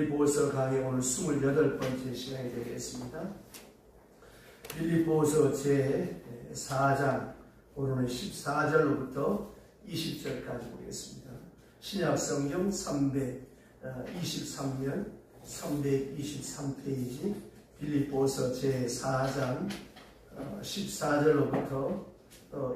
빌립보서 강의 오늘 28번째 시간이 되겠습니다. 빌립보서 제4장 오늘은 14절로부터 20절까지 보겠습니다. 신약성경 323면 323페이지 빌립보서 제4장 14절로부터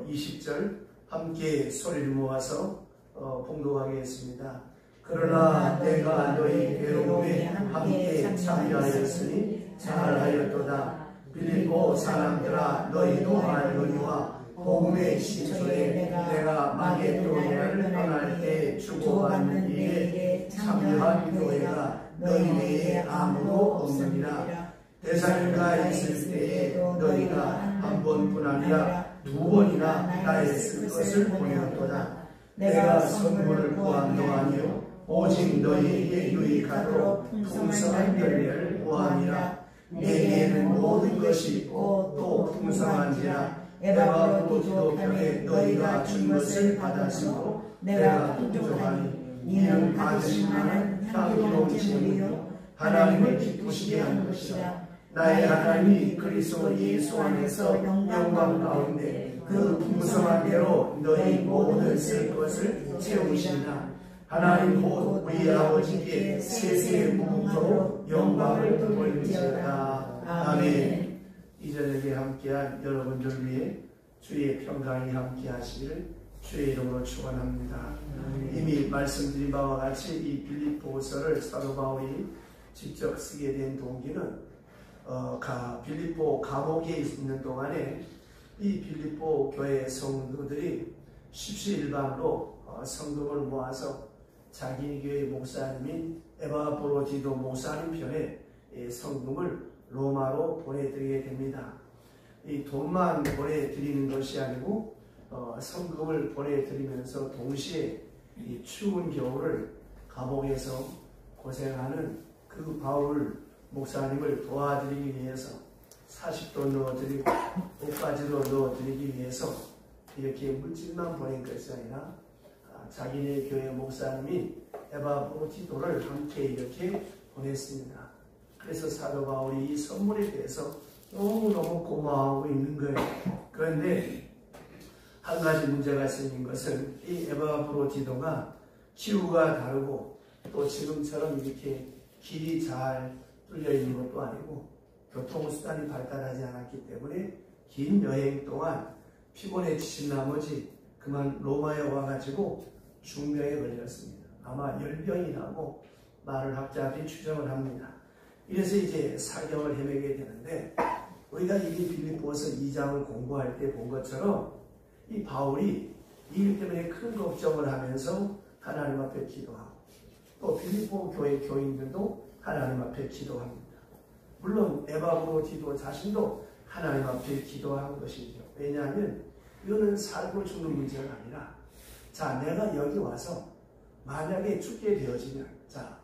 20절 함께 소리를 모아서 봉독하겠습니다. 그러나 내가 너희 괴로움에 함께 참여하였으니 잘하였도다. 빌립보 사람들아, 너희도 알거니와 복음의 시초에 내가 마게도냐를 떠날 때 주고받는 일에 참여한 교회가 너희 외에 아무도 없느니라. 데살로니가 있을 때에 너희가 한 번뿐 아니라 두 번이나 나의 쓸 것을 보내었도다. 내가 선물을 구함도 아니요 오직 너희에게 유익하도록 풍성한 열매를 구함이라. 내게는 모든 것이 있고 또 풍성한지라. 에바브로디도편에 너희가 준 것을 받았으므로 내가 부족하니 이는 받으시나는 향기로운 제물이요 하나님을 기쁘시게 한 것이라. 나의 하나님이 그리스도 예수 안에서 영광 가운데 그 풍성한 대로 너희 모든 쓸 것을 채우시나. 하나님 곧 우리 아버지께 세세 무궁토록 영광을 돌릴지어다. 아멘. 이 저녁에 함께한 여러분들 위해 주의 평강이 함께하시기를 주의 이름으로 축원합니다. 이미 말씀드린 바와 같이 이 빌립보서를 사도 바울이 직접 쓰게 된 동기는 빌립보 감옥에 있는 동안에 이 빌립보 교회 성도들이 십시일반으로 성금을 모아서 자기 교회 목사님인 에바브로디도 목사님 편에 성금을 로마로 보내드리게 됩니다. 이 돈만 보내드리는 것이 아니고 성금을 보내드리면서 동시에 이 추운 겨울을 감옥에서 고생하는 그 바울 목사님을 도와드리기 위해서 사식도 넣어드리고 옷까지도 넣어드리기 위해서 이렇게 물질만 보낸 것이 아니라 자기네 교회 목사님이 에바브로디도를 함께 이렇게 보냈습니다. 그래서 사도 바울이 이 선물에 대해서 너무너무 고마워하고 있는 거예요. 그런데 한 가지 문제가 생긴 것은 이 에바브로디도가 기후가 다르고 또 지금처럼 이렇게 길이 잘 뚫려 있는 것도 아니고 교통수단이 발달하지 않았기 때문에 긴 여행 동안 피곤에 지친 나머지 그만 로마에 와가지고 중병에 걸렸습니다. 아마 열병이 나고 많은 학자들이 추정을 합니다. 이래서 이제 사경을 헤매게 되는데 우리가 이 빌립보서 2장을 공부할 때 본 것처럼 이 바울이 이 일 때문에 큰 걱정을 하면서 하나님 앞에 기도하고 또 빌립보 교회 교인들도 하나님 앞에 기도합니다. 물론 에바브로디도 자신도 하나님 앞에 기도한 것이죠. 왜냐하면 이거는 살고 죽는 문제가 아니라 자, 내가 여기 와서 만약에 죽게 되어지면 자,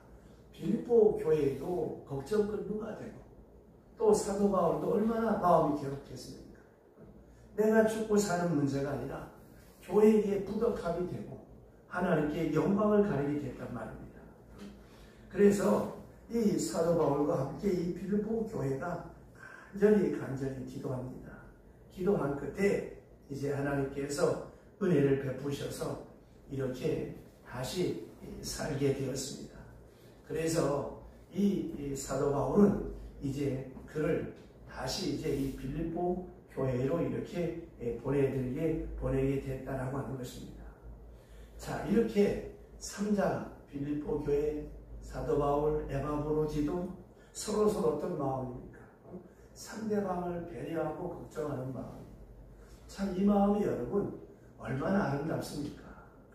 빌립보 교회도 걱정 끝누가 되고 또 사도 바울도 얼마나 마음이 괴롭겠습니까? 내가 죽고 사는 문제가 아니라 교회에 부덕함이 되고 하나님께 영광을 가리게 됐단 말입니다. 그래서 이 사도 바울과 함께 이 빌립보 교회가 간절히 기도합니다. 기도한 끝에 이제 하나님께서 은혜를 베푸셔서 이렇게 다시 살게 되었습니다. 그래서 이 사도 바울은 이제 그를 다시 이제 이 빌립보 교회로 이렇게 보내게 됐다라고 하는 것입니다. 자, 이렇게 3자 빌립보 교회, 사도 바울, 에바브로디도 서로 어떤 마음입니까? 상대방을 배려하고 걱정하는 마음. 참 이 마음이 여러분 얼마나 아름답습니까?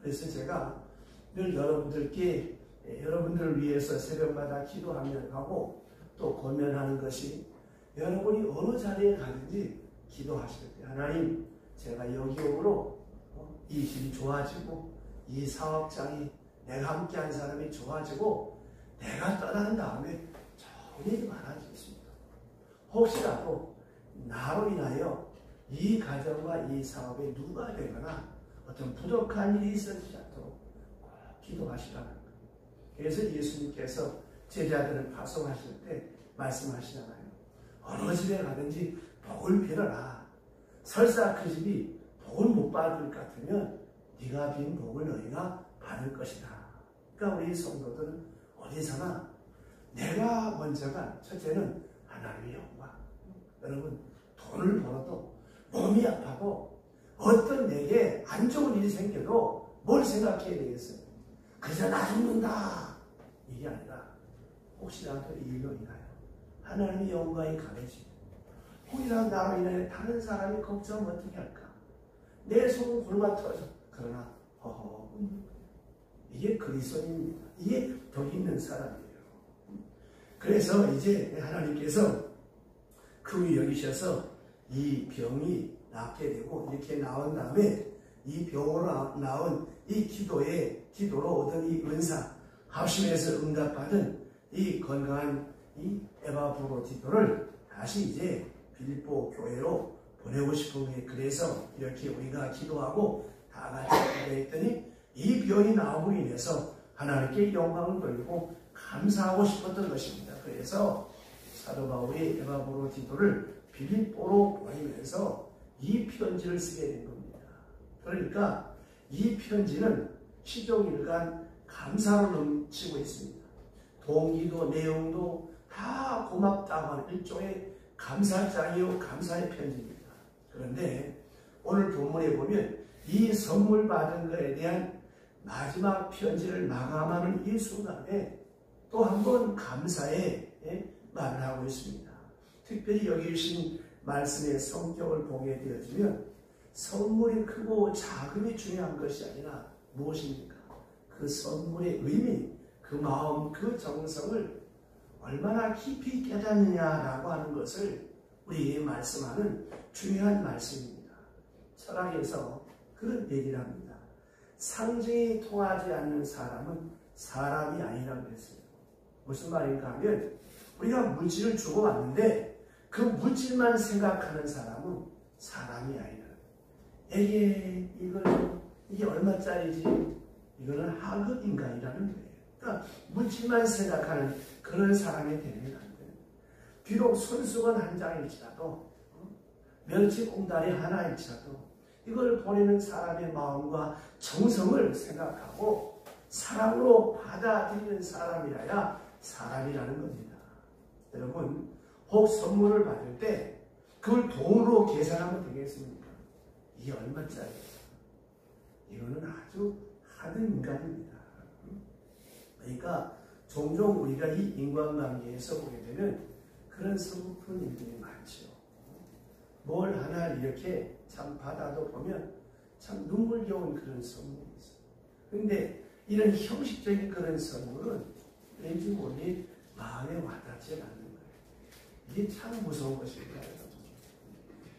그래서 제가 늘 여러분들께 여러분들을 위해서 새벽마다 기도하며 하고 또 권면하는 것이 여러분이 어느 자리에 가든지 기도하실 때 하나님 제가 여기 오므로 이 집이 좋아지고 이 사업장이 내가 함께한 사람이 좋아지고 내가 떠난 다음에 좋은 일이 많아지겠습니다. 혹시라도 나로 인하여 이 가정과 이 사업에 누가 되거나 어떤 부족한 일이 있어지지 않도록 꼭 기도하시라는 거예요. 그래서 예수님께서 제자들을 파송하실 때 말씀하시잖아요. 어느 집에 가든지 복을 빌어라. 설사 그 집이 복을 못 받을 것 같으면 네가 빈 복을 너희가 받을 것이다. 그러니까 우리 성도들은 어디서나 내가 먼저가 첫째는 하나님의 영광. 여러분 돈을 벌어도 몸이 아파도 어떤 내게 안 좋은 일이 생겨도 뭘 생각해야 되겠어요? 그저 나 죽는다. 이게 아니라 혹시라도 이 일로 인하여 하나님의 영광이 강해지고 혹이라도 나로 인해 다른 사람이 걱정하면 어떻게 할까? 내 속은 굶어 터져. 그러나 이게 그리스도인입니다. 이게 덕이 있는 사람이에요. 그래서 이제 하나님께서 그 여기셔서 이 병이 낫게 되고 이렇게 나온 다음에 이 병으로 나온 이 기도로 얻은 이 은사, 합심에서 응답받은 이 건강한 이 에바브로디토를 다시 이제 빌립보 교회로 보내고 싶은 게 그래서 이렇게 우리가 기도하고 다 같이 기도했더니 이 병이 나오고 인해서 하나님께 영광을 돌리고 감사하고 싶었던 것입니다. 그래서 사도 바울이 에바브로디토를 빌립보로 보내면서 이 편지를 쓰게 된 겁니다. 그러니까 이 편지는 시종일관 감사로 넘치고 있습니다. 동기도 내용도 다 고맙다고 하는 일종의 감사장이요 감사의 편지입니다. 그런데 오늘 본문에 보면 이 선물 받은 것에 대한 마지막 편지를 마감하는 이 순간에 또 한 번 감사의 말을 하고 있습니다. 특별히 여기 주신 말씀의 성격을 보게 되어지면 선물이 크고 자금이 중요한 것이 아니라 무엇입니까? 그 선물의 의미, 그 마음, 그 정성을 얼마나 깊이 깨닫느냐라고 하는 것을 우리에게 말씀하는 중요한 말씀입니다. 철학에서 그런 얘기를 합니다. 상징이 통하지 않는 사람은 사람이 아니라고 했어요. 무슨 말인가 하면 우리가 물질을 주고 왔는데 그 물질만 생각하는 사람은 사람이 아니라 이게 얼마짜리지? 이거는 하급 인간이라는 거예요. 그러니까 물질만 생각하는 그런 사람이 되면 안 돼요. 비록 손수건 한 장일지라도 멸치 공다리 하나일지라도 이걸 보내는 사람의 마음과 정성을 생각하고 사랑으로 받아들이는 사람이라야 사람이라는 겁니다. 여러분 혹 선물을 받을 때 그걸 돈으로 계산하면 되겠습니까? 이게 얼마짜리? 이거는 아주 하는 인간입니다. 그러니까 종종 우리가 이 인간관계에서 보게 되면 그런 서글픈 일들이 많죠. 뭘 하나 이렇게 참 받아도 보면 참 눈물겨운 그런 선물이 있어요. 그런데 이런 형식적인 그런 선물은 왠지 모르게 마음에 와닿지 않는 거예요. 이게 참 무서운 것입니다.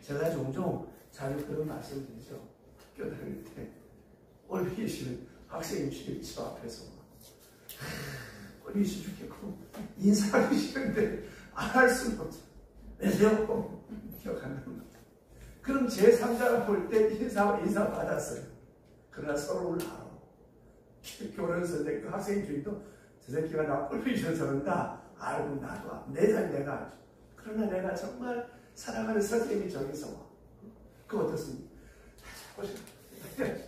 제가 종종 자주 그런 말씀 드리죠. 학교 다닐 때 올리기 싫은 학생이 집 앞에서 올리기 싫겠고 인사하기 싫은데 안 할 수는 없죠. 내려고 기억한단 말이에요. 그럼 제3자가 볼 때 인사 받았어요. 그러나 서로를 알아. 교련 선생님, 그 학생 중에도 저 새끼가 나 올리기 싫어서 그런다. 알고 나도 내 자리 내가 알죠. 그러나 내가 정말 사랑하는 선생님이 저기서 와. 그거 어떻습니까?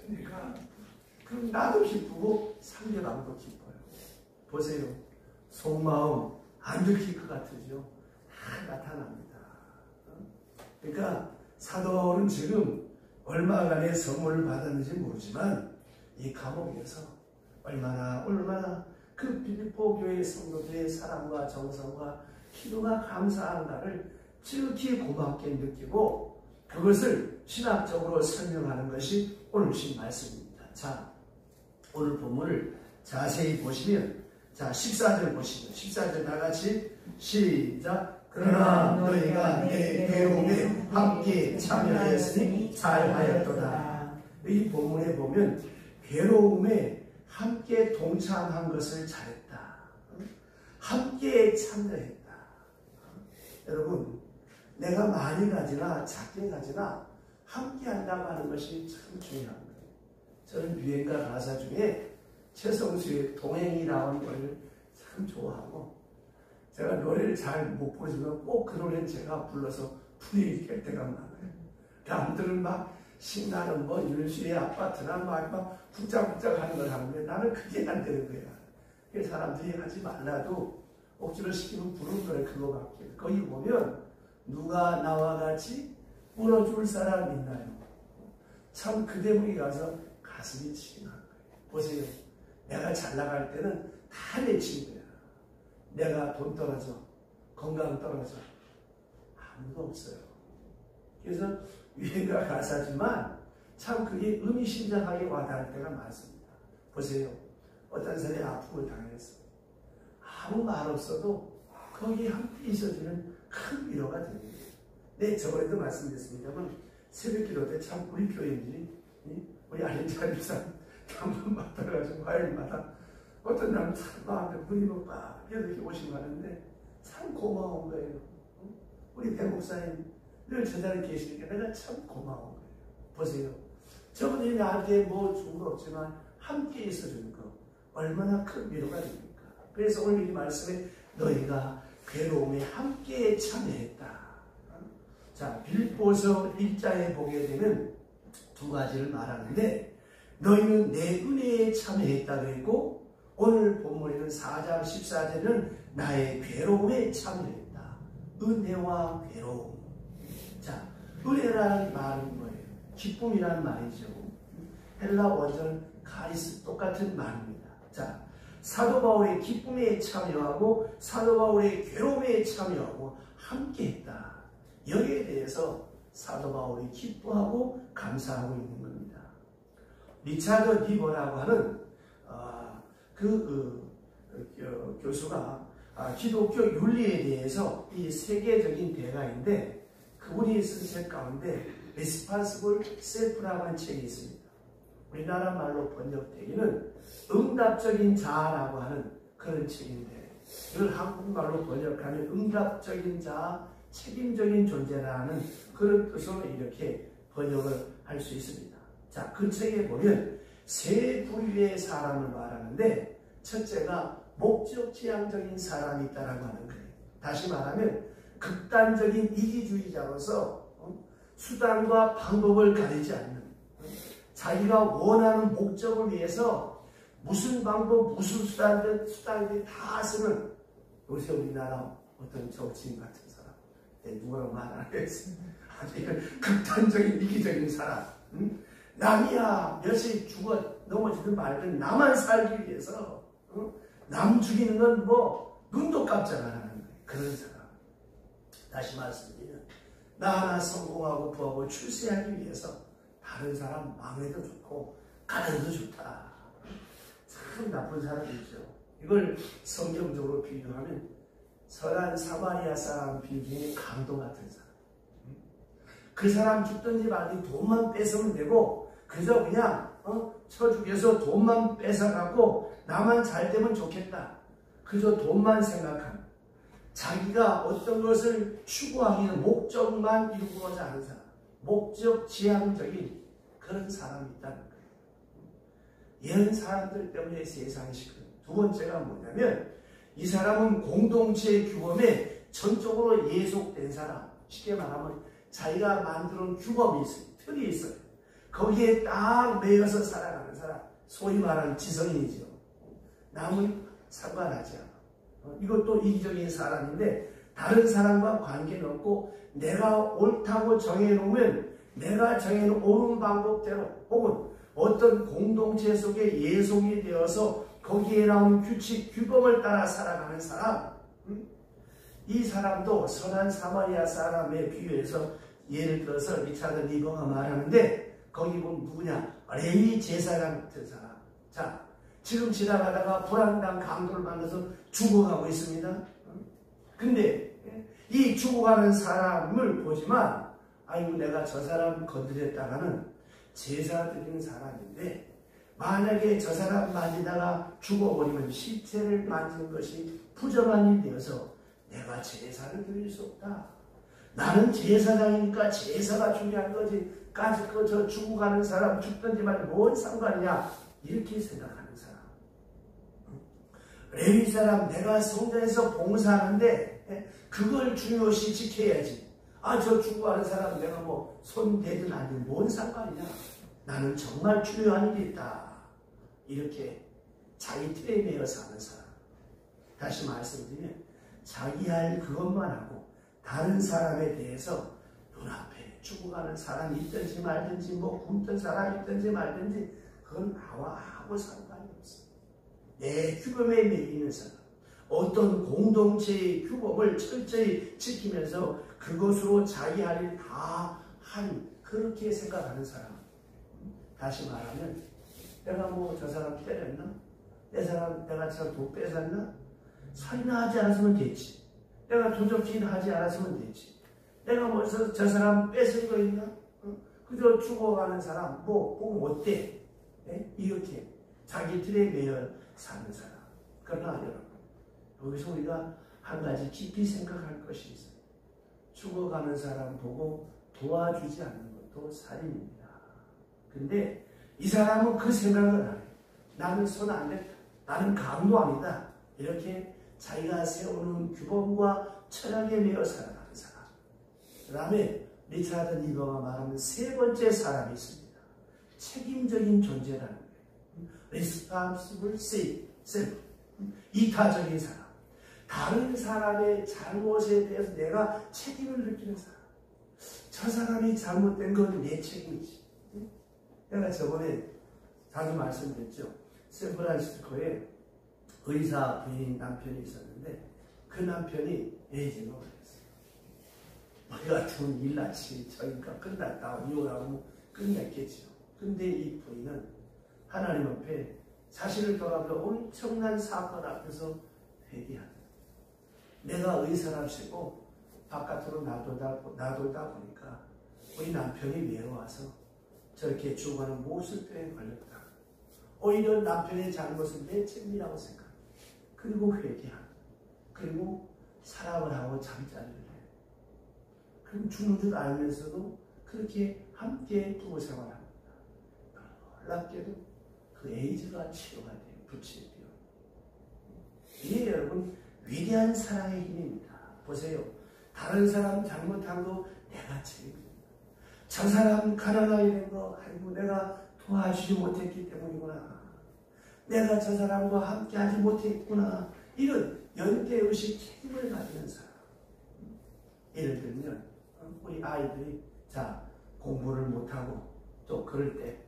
내가 그럼 나도 기쁘고 상대방도 기뻐요. 보세요. 속마음 안 들킬 것 같으죠? 다 나타납니다. 그러니까 사도는 지금 얼마간의 선물을 받았는지 모르지만 이 감옥에서 얼마나 그 빌립보 교회 성도들의 사랑과 정성과 기도가 감사한가를 지극히 고맙게 느끼고 그것을 신학적으로 설명하는 것이 오늘 주신 말씀입니다. 자, 오늘 본문을 자세히 보시면 자 14절 보시면 14절 다 같이 시작. 그러나 너희가 내 괴로움에 함께 참여하였으니 잘하였도다. 이 본문에 보면 괴로움에 함께 동참한 것을 잘했다. 함께 참여했다. 여러분 내가 많이 가지나 작게 가지나 함께 한다고 하는 것이 참 중요한 거예요. 저는 유행가 가사 중에 최성수의 동행이 나온 걸 참 참 좋아하고, 제가 노래를 잘 못 부르지만 꼭 그 노래는 제가 불러서 분위기 깰 때가 많아요. 남들은 막 신나는 뭐 윤수의 아파트나 막 쿵짝쿵짝 하는 걸 하는데 나는 그게 안 되는 거야. 그래서 사람들이 하지 말라도 억지로 시키면 부르는 노래 그거밖에. 거기 보면 누가 나와 같이 불어줄 사람 있나요? 참 그 대목에 가서 가슴이 찡한 거예요. 보세요. 내가 잘 나갈 때는 다 내 친구야. 내가 돈 떨어져, 건강 떨어져, 아무도 없어요. 그래서 유행가 가사지만 참 그게 의미심장하게 와닿을 때가 많습니다. 보세요. 어떤 사람이 아픔을 당했어요. 아무 말 없어도 거기에 함께 있어주는 큰 위로가 됩니다. 네, 저번에도 말씀드렸습니다만 새벽 기도 때 참 우리 교인들이 우리 알렌자리산 한번 맡아가지고 화요일마다 어떤 날은 참 마음에 분이 막 이렇게 오시고 하는데 참 고마운 거예요. 우리 배 목사님 늘 저 자리에 계시니까 내가 참 고마운 거예요. 보세요. 저분이 나한테 뭐 좋은 거 없지만 함께 있어주는 거 얼마나 큰 위로가 됩니까? 그래서 오늘 이 말씀에 너희가 괴로움에 함께 참여했다. 자, 빌보서 1장에 보게 되면 두 가지를 말하는데 너희는 내 은혜에 참여했다고 했고 오늘 본문에는 4장 14절은 나의 괴로움에 참여했다. 은혜와 괴로움. 자, 은혜라는 말은 뭐예요? 기쁨이라는 말이죠. 헬라 원전 카리스 똑같은 말입니다. 자, 사도 바울의 기쁨에 참여하고 사도 바울의 괴로움에 참여하고 함께했다. 여기에 대해서 사도 바울이 기뻐하고 감사하고 있는 겁니다. 리차드 리버라고 하는 교수가 기독교 윤리에 대해서 이 세계적인 대가인데 그분이 쓴 책 가운데 Responsible Self라고 하는 책이 있습니다. 우리나라 말로 번역되기는 응답적인 자아라고 하는 그런 책인데 이걸 한국말로 번역하면 응답적인 자아, 책임적인 존재라는 그런 뜻으로 이렇게 번역을 할 수 있습니다. 자, 그 책에 보면 세 부류의 사람을 말하는데 첫째가 목적지향적인 사람이 있다라고 하는 거예요. 다시 말하면 극단적인 이기주의자로서 수단과 방법을 가리지 않는 자기가 원하는 목적을 위해서 무슨 방법, 무슨 수단들 다 쓰는 요새 우리나라 어떤 정치인 같은 사람 누가 말 안 하겠습니다. 아주 극단적인 이기적인 사람 남이야 몇이 죽어 넘어지든 말든 나만 살기 위해서 남 죽이는 건 뭐 눈도 깜짝 안 하는 거예요. 그런 사람. 다시 말씀드리면 나 하나 성공하고 부하고 출세하기 위해서 다른 사람 망해도 좋고 가난도 좋다. 참 나쁜 사람이죠. 이걸 성경적으로 비유하면 선한 사마리아 사람 비유 중에 강도 같은 사람. 그 사람 죽든지 말든지 돈만 뺏으면 되고 그저 그냥 쳐 죽여서 돈만 뺏어가고 나만 잘 되면 좋겠다. 그저 돈만 생각하는 자기가 어떤 것을 추구하기 위한 목적만 이루고자 하는 사람. 목적 지향적인 그런 사람이 있다는 거예요. 이런 사람들 때문에 세상이 시끄러워요. 두 번째가 뭐냐면 이 사람은 공동체의 규범에 전적으로 예속된 사람. 쉽게 말하면 자기가 만들어놓은 규범이 있어요. 틀이 있어요. 거기에 딱 매여서 살아가는 사람. 소위 말하는 지성인이죠. 남은 상관하지 않아. 이것도 이기적인 사람인데 다른 사람과 관계는 없고 내가 옳다고 정해놓으면 내가 정해놓은 옳은 방법대로 혹은 어떤 공동체 속에 예속이 되어서 거기에 나오는 규칙, 규범을 따라 살아가는 사람. 이 사람도 선한 사마리아 사람에 비유해서 예를 들어서 리차드 리버가 말하는데 거기 보면 누구냐? 레위 제사장 같은 사람. 자, 지금 지나가다가 불안당 강도를 만나서 죽어가고 있습니다. 근데 이 죽어가는 사람을 보지만 아이고 내가 저 사람 건드렸다가는 제사 드리는 사람인데 만약에 저 사람 만지다가 죽어버리면 시체를 만지는 것이 부정한 일이 되어서 내가 제사를 드릴 수 없다. 나는 제사장이니까 제사가 중요한 거지. 까짓 저 죽어가는 사람 죽든지 말든 뭔 상관이냐. 이렇게 생각하는 사람. 레위 사람 내가 성전에서 봉사하는데 그걸 중요시 지켜야지. 저 죽어가는 사람 내가 뭐 손대든 아니든 뭔 상관이냐. 나는 정말 중요한 일이 있다. 이렇게 자기 틀에 매여 사는 사람. 다시 말씀드리면 자기 할 그것만 하고 다른 사람에 대해서 눈앞에 죽어가는 사람이 있든지 말든지 뭐 굶던 사람이 있든지 말든지 그건 나와 아무 상관이 없어. 내 규범에 매이는 사람, 어떤 공동체의 규범을 철저히 지키면서 그것으로 자기 할 일 다 한 그렇게 생각하는 사람. 다시 말하면 내가 뭐 저 사람 때렸나? 내가 저 돈 뺏었나? 살인나 하지 않았으면 됐지. 내가 도적질 하지 않았으면 됐지. 내가 뭐 저 사람 뺏은 거 있나? 그저 죽어가는 사람 뭐 보면 어때? 이렇게 자기 틀에 매여 사는 사람. 그러나 여러분, 여기서 우리가 한 가지 깊이 생각할 것이 있어요. 죽어가는 사람 보고 도와주지 않는 것도 살인입니다. 근데 이 사람은 그 생각을 안 해요. 나는 손 안 냈다. 나는 강도 아니다. 이렇게 자기가 세우는 규범과 철학에 매여 살아가는 사람. 그 다음에 리차드 니버가 말하는 세 번째 사람이 있습니다. 책임적인 존재라는 거예요. Responsible self. 이타적인 사람. 다른 사람의 잘못에 대해서 내가 책임을 느끼는 사람. 저 사람이 잘못된 건 내 책임이지. 내가 저번에 자주 말씀드렸죠. 샌프란시스코에 의사 부인 남편이 있었는데 그 남편이 에이징을 했어요. 우리 같은 일같이 저희가 끝났다 이혼하고 끝냈겠죠. 근데 이 부인은 하나님 앞에 자신을 돌아보며 엄청난 사건 앞에서 회개한다. 내가 의사랍시고 바깥으로 놔돌다 보니까 우리 남편이 외로워서 저렇게 죽어가는 모습에 걸렸다. 오히려 남편의 잘못은 내 책임이라고 생각합니다. 그리고 회개합니다. 그리고 사랑을 하고 잠자리를 해요. 그럼 죽는 줄 알면서도 그렇게 함께 부부 생활합니다. 놀랍게도 그 에이즈가 치료가 돼요. 부치료요. 이게 여러분 위대한 사랑의 힘입니다. 보세요. 다른 사람 잘못한 거 내가 책임집니다. 저 사람 가난하게 된 거 아이고 내가 도와주지 못했기 때문이구나. 내가 저 사람과 함께 하지 못했구나. 이런 연대의식 책임을 가지는 사람. 예를 들면 우리 아이들이 공부를 못하고 또 그럴 때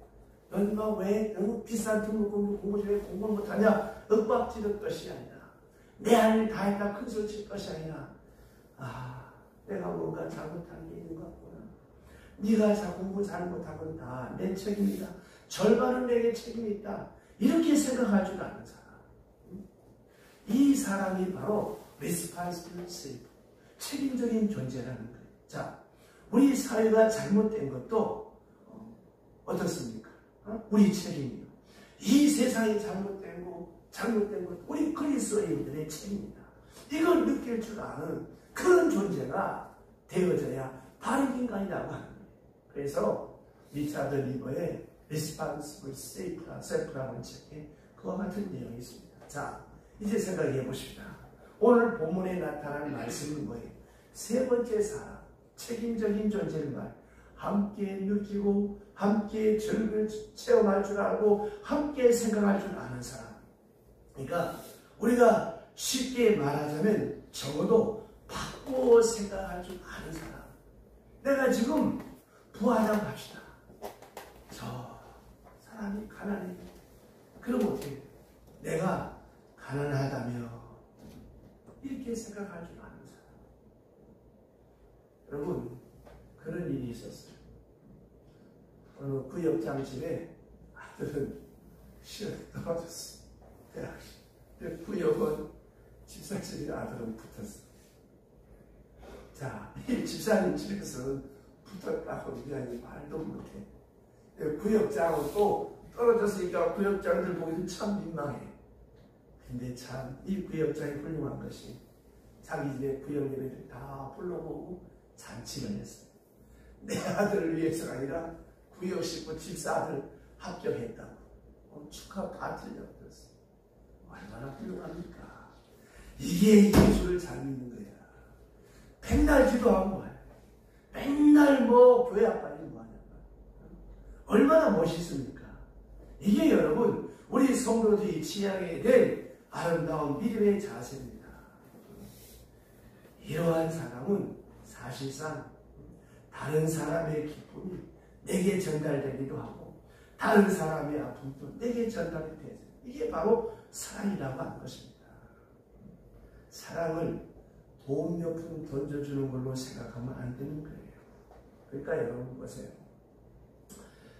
너희가 왜 너무 비싼 돈을 공부 중에 공부를 못하냐? 윽박지를 것이 아니라 내 할 일 다 했다 큰 소리 칠 것이 아니라 내가 뭔가 잘못한 게 있는 것 같구나. 네가 공부 잘못하고는 다 내 책임이다. 절반은 내게 책임이 있다. 이렇게 생각할 줄 아는 사람. 이 사람이 바로 responsible self, 책임적인 존재라는 거예요. 우리 사회가 잘못된 것도 어떻습니까? 우리 책임이요. 이 세상이 잘못된 것, 우리 그리스도인들의 책임이다. 이걸 느낄 줄 아는 그런 존재가 되어져야 바른 인간이라고 하는 거예요. 그래서 리차드 리버의 Responsible Self라고 하는 책에 그와 같은 내용이 있습니다. 이제 생각해 보십시다. 오늘 본문에 나타난 말씀은 뭐예요? 세 번째 사람, 책임적인 존재를 말. 함께 느끼고 함께 즐거움을 체험할 줄 알고 함께 생각할 줄 아는 사람. 그러니까 우리가 쉽게 말하자면 적어도 바꾸어 생각할 줄 아는 사람. 내가 지금 부하자고 합시다. 저 사람이 가난해. 그럼 어떻게 해요? 내가 가난하다며 이렇게 생각할 줄 아는 사람. 여러분 그런 일이 있었어요. 어느 구역장 집에 아들은 시험에 떨어졌어. 대학시. 구역은 집사집에 아들은 붙었어. 이 집사님 집에서는 붙었다고 미안해 말도 못해. 구역장은 또 떨어졌으니까 구역장들 보기도 참 민망해. 근데 참 이 구역장이 훌륭한 것이 자기 집에 구역예배를 다 불러보고 잔치를 했어요. 내 아들을 위해서가 아니라 구역 식구 집사들 합격했다고 축하 파티를 들었어요. 얼마나 훌륭합니까? 이게 예수를 잘 믿는 거야. 백날 기도하고 뭐해? 맨날 교회 앞까지 뭐하냐? 얼마나 멋있습니까? 이게 여러분 우리 성도들이 취하게 될 아름다운 믿음의 자세입니다. 이러한 사람은 사실상 다른 사람의 기쁨이 내게 전달되기도 하고 다른 사람의 아픔도 내게 전달이 되죠. 이게 바로 사랑이라고 하는 것입니다. 사랑을 돈 몇 푼 던져주는 걸로 생각하면 안 되는 거예요. 그러니까 여러분 보세요.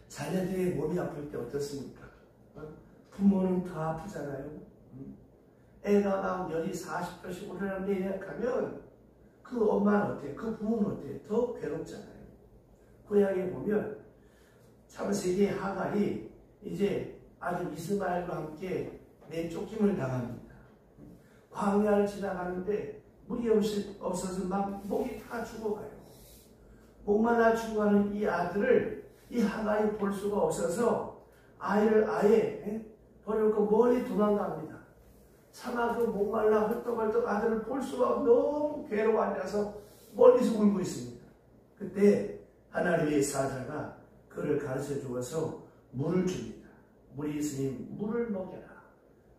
자녀들의 몸이 아플 때 어떻습니까? 부모는 더 아프잖아요. 애가 막 열이 40도씩 오르는데 하면 그 엄마는 어때요? 그 부모는 어때요? 더 괴롭잖아요. 구약에 보면 창세기 하갈이 이제 아들 이스마엘과 함께 내쫓김을 당합니다. 광야를 지나가는데 물이 없어서 막 목이 다 죽어가요. 목말라 죽어가는 이 아들을 이 하갈이 볼 수가 없어서 아이를 아예 버리고 멀리 도망갑니다. 차마 그 목말라 헐떡헐떡 아들을 볼 수가 없고 너무 괴로워 앉아서 멀리서 울고 있습니다. 그때 하나님의 사자가 그를 가르쳐 주어서 물을 줍니다. 물이 있으니 물을 먹여라.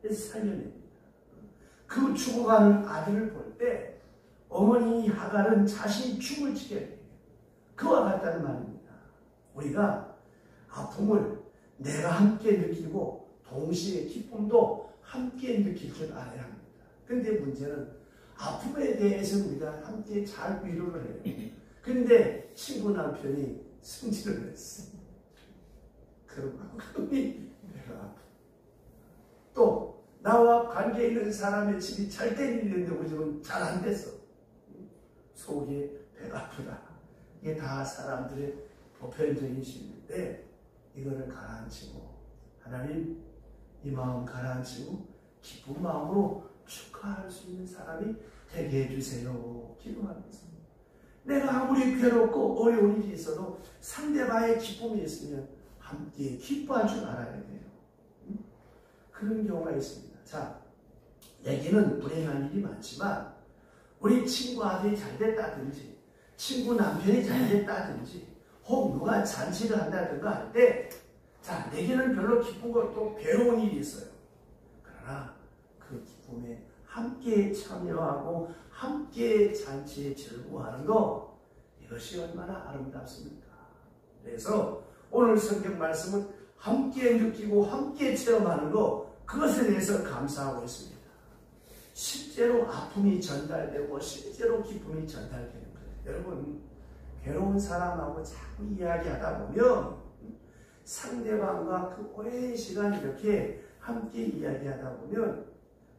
그래서 살려냅니다. 그 죽어가는 아들을 볼 때 어머니 하갈은 자신이 춤을 추게 돼요. 그와 같다는 말입니다. 우리가 아픔을 내가 함께 느끼고 동시에 기쁨도 함께 느낄 줄 알아야 합니다. 근데 문제는 아픔에 대해서 우리가 함께 잘 위로를 해요. 근데 친구 남편이 승질을 냈어. 그만큼이 내가 아파. 또 나와 관계 있는 사람의 집이 잘 되는데 우리 집은 잘 안 됐어. 속이 배가 아프다. 이게 다 사람들의 보편적인 심리인데 이거를 가라앉히고 하나님 이 마음 가라앉히고 기쁜 마음으로 축하할 수 있는 사람이 되게 해주세요. 기도하면서 내가 아무리 괴롭고 어려운 일이 있어도 상대방의 기쁨이 있으면 함께 기뻐할 줄 알아야 돼요. 그런 경우가 있습니다. 자, 내게는 불행한 일이 많지만 우리 친구 아들이 잘 됐다든지 친구 남편이 잘 됐다든지 혹 누가 잔치를 한다든가 할 때 자, 내게는 별로 기쁜 것도 괴로운 일이 있어요. 그러나 그 기쁨에 함께 참여하고 함께 잔치에 즐거워하는 것 이것이 얼마나 아름답습니까? 그래서 오늘 성경 말씀은 함께 느끼고 함께 체험하는 것 그것에 대해서 감사하고 있습니다. 실제로 아픔이 전달되고 실제로 기쁨이 전달되는 거예요. 여러분 괴로운 사람하고 자꾸 이야기하다 보면 상대방과 그 오랜 시간 이렇게 함께 이야기하다 보면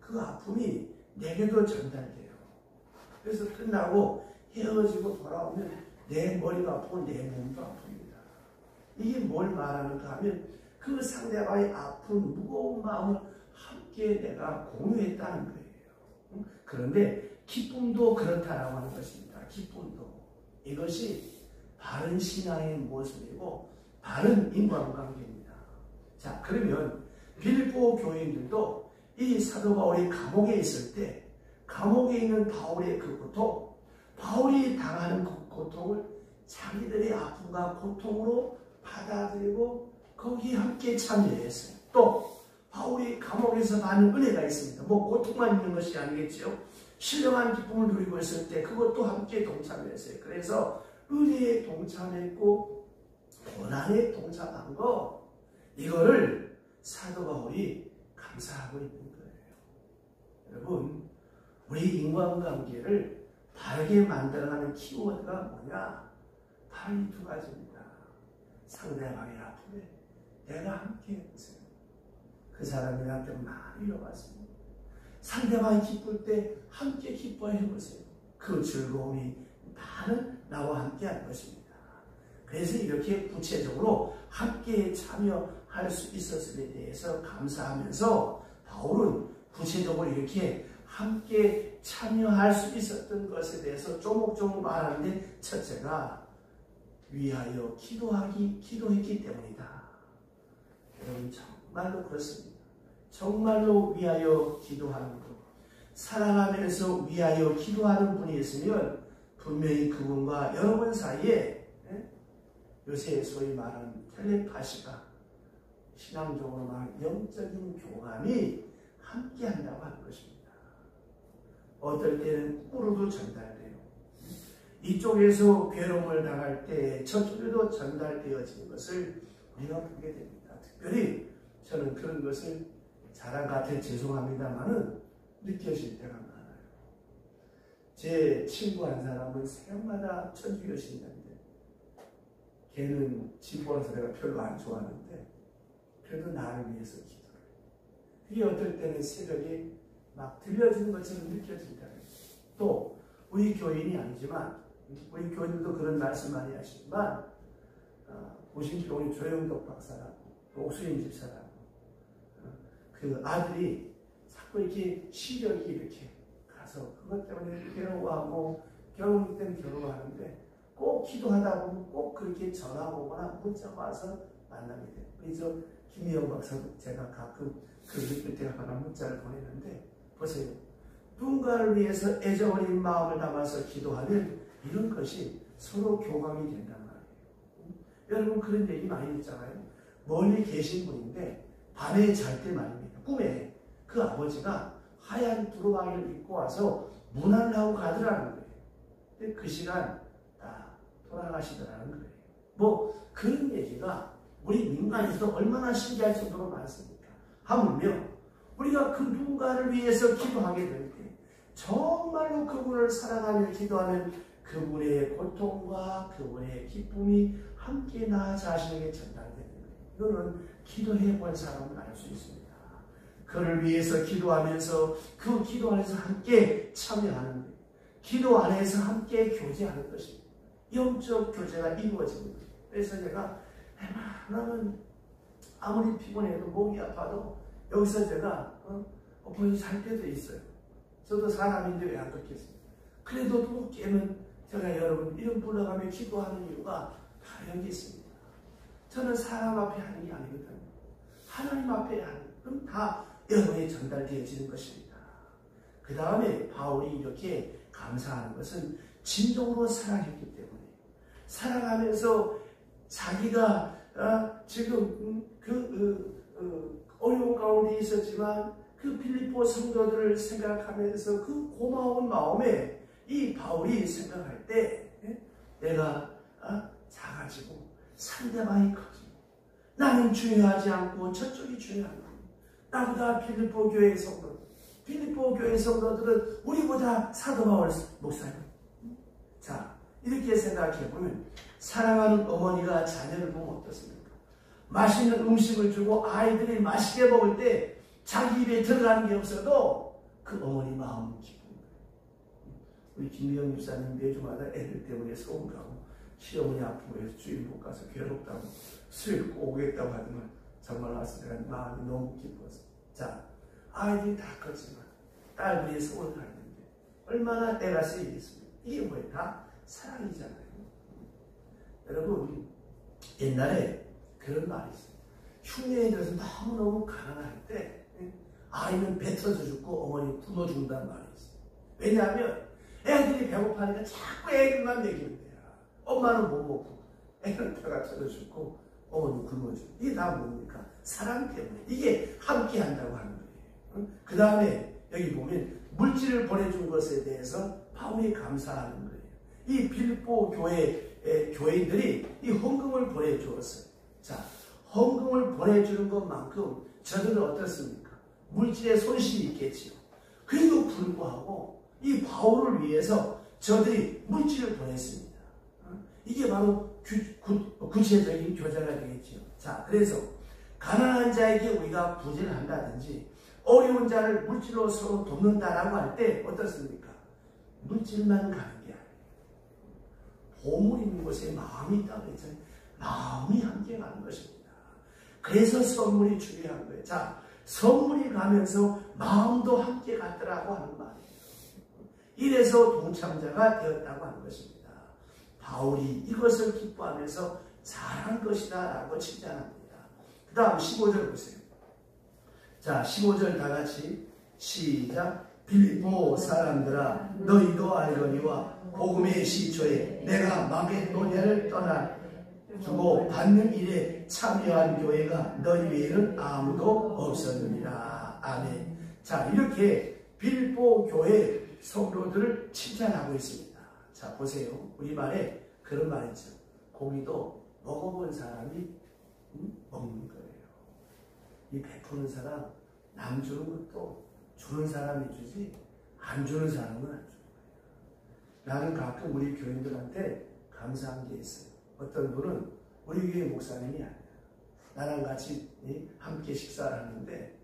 그 아픔이 내게도 전달돼요. 그래서 끝나고 헤어지고 돌아오면 내 머리가 아프고 내 몸도 아픕니다. 이게 뭘 말하는가 하면 그 상대방의 아픈 무거운 마음을 함께 내가 공유했다는 거예요. 그런데 기쁨도 그렇다라고 하는 것입니다. 기쁨도. 이것이 바른 신앙의 모습이고 바른 인간관계입니다. 자, 그러면 빌립보 교인들도 이 사도 바울이 감옥에 있을 때 감옥에 있는 바울의 그 고통, 바울이 당하는 그 고통을 자기들의 아픔과 고통으로 받아들이고 거기에 함께 참여했어요. 또 바울이 감옥에서 받는 은혜가 있습니다. 고통만 있는 것이 아니겠죠. 신령한 기쁨을 누리고 있을 때 그것도 함께 동참했어요. 그래서 은혜에 동참했고 고난에 동참한 거 이거를 사도 바울이 감사하고 있는 거예요. 여러분 우리 인간관계를 바르게 만들어가는 키워드가 뭐냐? 바로 이 두 가지입니다. 상대방의 아픔에 내가 함께 해보세요. 그 사람이 나한테 많이 잃어봤습니다. 상대방이 기쁠 때 함께 기뻐해보세요. 그 즐거움이 다는 나와 함께 할 것입니다. 그래서 이렇게 구체적으로 함께 참여할 수 있었음에 대해서 감사하면서 바울은 구체적으로 이렇게 함께 참여할 수 있었던 것에 대해서 조목조목 말하는데 첫째가 위하여 기도했기 때문이다. 여러분 정말로 그렇습니다. 정말로 위하여 기도하는 분, 사랑하면서 위하여 기도하는 분이 있으면 분명히 그분과 여러분 사이에 요새 소위 말하는 텔레파시가 신앙적으로 말하는 영적인 교감이 함께한다고 하는 것입니다. 어떨 때는 꿈으로도 전달돼요. 이쪽에서 괴로움을 당할 때 저쪽에도 전달되어지는 것을 우리가 보게 됩니다. 특별히 저는 그런 것을 자랑 같아 죄송합니다만은 느껴질 때가 많아요. 제 친구 한 사람은 새벽마다 천주교 신자인데 걔는 진보라서 내가 별로 안 좋아하는데 그래도 나를 위해서 기도를 해요. 그게 어떨 때는 새벽에 막 들려지는 것처럼 느껴질 때가 있어요. 또 우리 교인이 아니지만 우리 교인들도 그런 말씀 많이 하시지만 보시니까 우리 조영덕 박사라고 옥수인 집사라고 그 아들이 자꾸 이렇게 시력이 이렇게 가서 그것 때문에 괴로워하고 결혼 때는 괴로워하는데 꼭 기도하다 보면 꼭 그렇게 전화 오거나 문자가 와서 만나게 돼요. 그래서 김희영 박사도 제가 가끔 그럴 때가 하나 문자를 보내는데 보세요. 누군가를 위해서 애정어린 마음을 담아서 기도하면 이런 것이 서로 교감이 된단 말이에요. 여러분 그런 얘기 많이 듣잖아요. 멀리 계신 분인데 밤에 잘 때 말입니다. 꿈에 그 아버지가 하얀 두루마기를 입고 와서 문안을 하고 가더라는 거예요. 근데 그 시간 다 돌아가시더라는 거예요. 뭐 그런 얘기가 우리 민간에서 얼마나 신기할 정도로 많습니까? 하물며 우리가 그 누군가를 위해서 기도하게 될 때 정말로 그분을 사랑하며 기도하면 그분의 고통과 그분의 기쁨이 함께 나 자신에게 전달되는 거예요. 이거는 기도해 본 사람은 알 수 있습니다. 그를 위해서 기도하면서 그 기도 안에서 함께 참여하는 거예요. 기도 안에서 함께 교제하는 것입니다. 영적 교제가 이루어집니다. 그래서 제가 나는 아무리 피곤해도 목이 아파도 여기서 제가 거의 잘 때도 있어요. 저도 사람인데 왜 안 그렇겠습니까? 그래도 또 깨면 제가 여러분 이름 불러가며 기도하는 이유가 다 여기 있습니다. 저는 사람 앞에 하는 게 아니거든요. 하나님 앞에 하는 그럼 다 여러분에 전달되어지는 것입니다. 그 다음에 바울이 이렇게 감사하는 것은 진정으로 사랑했기 때문에 사랑하면서 자기가 지금 어려운 가운데 있었지만 그 필리포 성도들을 생각하면서 그 고마운 마음에 이 바울이 생각할 때 내가 작아지고 상대방이 커지고 나는 중요하지 않고 저쪽이 중요한 거예요. 나보다 필리포 교회 성도들, 필리포 교회 성도들은 우리보다 사도 바울 목사님. 자, 이렇게 생각해 보면 사랑하는 어머니가 자녀를 보면 어떻습니까? 맛있는 음식을 주고 아이들이 맛있게 먹을 때 자기 입에 들어가는 게 없어도 그 어머니 마음은 기쁜 거예요. 우리 김미영 집사님 매주마다 애들 때문에 서울 가고 시어머니 아프고 해서 주일 못 가서 괴롭다고 수요일 꼭 오겠다고 하더만 정말 와서 제가 마음이 너무 기뻤어요. 자, 아이들이 다 컸지만 딸 위해 서울 가는데 얼마나 애가 쓰이겠습니까? 이게 뭐예요? 다 사랑이잖아요. 여러분 옛날에 그런 말이 있어요. 흉내에 들어서 너무너무 가난할 때 아이는 뱉어서 죽고 어머니 굶어 죽는다는 말이 있어요. 왜냐하면 애들이 배고파니까 자꾸 애들만 먹이는 거야. 엄마는 못 먹고 애는 배가 터져 죽고 어머니 굶어 죽고 이게 다 뭡니까? 사랑 때문에 이게 함께 한다고 하는 거예요. 그 다음에 여기 보면 물질을 보내준 것에 대해서 바울이 감사하는 거예요. 이 빌보 교회 교인들이 이 헌금을 보내주었어요. 자, 헌금을 보내주는 것만큼 저들은 어떻습니까? 물질에 손실이 있겠지요. 그래도 불구하고 이 바울을 위해서 저들이 물질을 보냈습니다. 이게 바로 구체적인 교제가 되겠지요. 자, 그래서 가난한 자에게 우리가 부지를 한다든지 어려운 자를 물질로 서로 돕는다라고 할 때 어떻습니까? 물질만 가는 게 아니에요. 보물 있는 곳에 마음이 있다고 했잖아요. 마음이 함께 가는 것입니다. 그래서 선물이 중요한 거예요. 자, 선물이 가면서 마음도 함께 갔더라고 하는 말이에요. 이래서 동참자가 되었다고 하는 것입니다. 바울이 이것을 기뻐하면서 잘한 것이다 라고 칭찬합니다. 그 다음 15절 보세요. 자, 15절 다 같이 시작. 빌립보 사람들아 너희도 알거니와 복음의 시초에 내가 마게도냐를 떠나 주고 받는 일에 참여한 교회가 너희 외에는 아무도 없었느니라. 아멘. 자, 이렇게 빌립보 교회 성도들을 칭찬하고 있습니다. 자, 보세요. 우리말에 그런 말 있죠. 고기도 먹어본 사람이 먹는 거예요. 이 베푸는 사람, 남 주는 것도 주는 사람이 주지 안 주는 사람은 안 주는 거예요. 나는 가끔 우리 교인들한테 감사한 게 있어요. 어떤 분은 우리 교회 목사님이 아니야. 나랑 같이 함께 식사를 하는데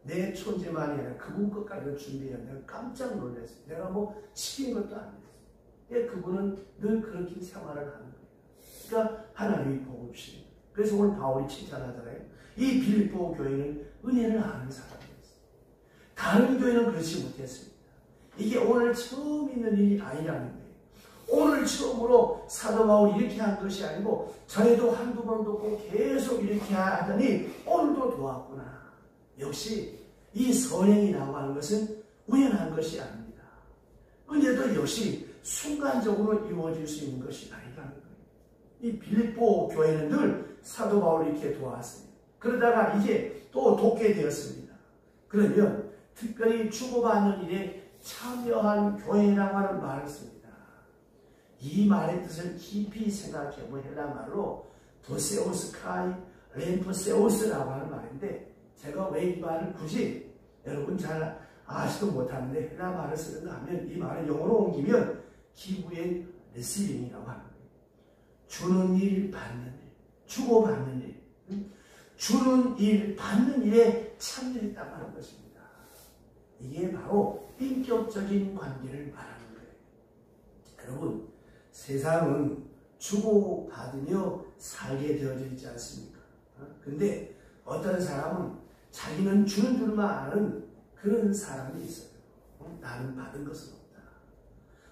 내 존재만이 아니라 그분 것까지 준비해. 내가 깜짝 놀랐어요. 내가 뭐 시킨 것도 아니었어요. 예, 그분은 늘 그렇게 생활을 하는 거예요. 그러니까 하나님이 복음이시죠. 그래서 오늘 바울이 칭찬하잖아요. 이 빌립보 교회는 은혜를 아는 사람이었어요. 다른 교회는 그렇지 못했습니다. 이게 오늘 처음 있는 일이 아니라는 거예요. 오늘 처음으로 사도 바울이 이렇게 한 것이 아니고 전에도 한두 번 돕고 계속 이렇게 하더니 오늘도 도왔구나. 역시 이 선행이라고 하는 것은 우연한 것이 아닙니다. 은혜도 역시 순간적으로 이루어질 수 있는 것이 아니라는 거예요. 이 빌립보 교회는 늘 사도 바울이 이렇게 도왔어요. 그러다가 이제 또 돕게 되었습니다. 그러면 특별히 주고받는 일에 참여한 교회라고 하는 말을 씁니다. 이 말의 뜻을 깊이 생각해보면 헬라 말로 도세오스카이 렘프세오스라고 하는 말인데 제가 왜 이 말을 굳이 여러분 잘 아시도 못하는데 헬라 말을 쓰는가 하면 이 말을 영어로 옮기면 기부의 리시빙이라고 하는 거예요. 주는 일, 받는 일, 주고받는 일, 주는 일, 받는 일에 참여했다고 하는 것입니다. 이게 바로 인격적인 관계를 말하는 거예요. 여러분, 세상은 주고받으며 살게 되어져 있지 않습니까? 근데 어떤 사람은 자기는 주는 줄만 아는 그런 사람이 있어요. 나는 받은 것은 없다.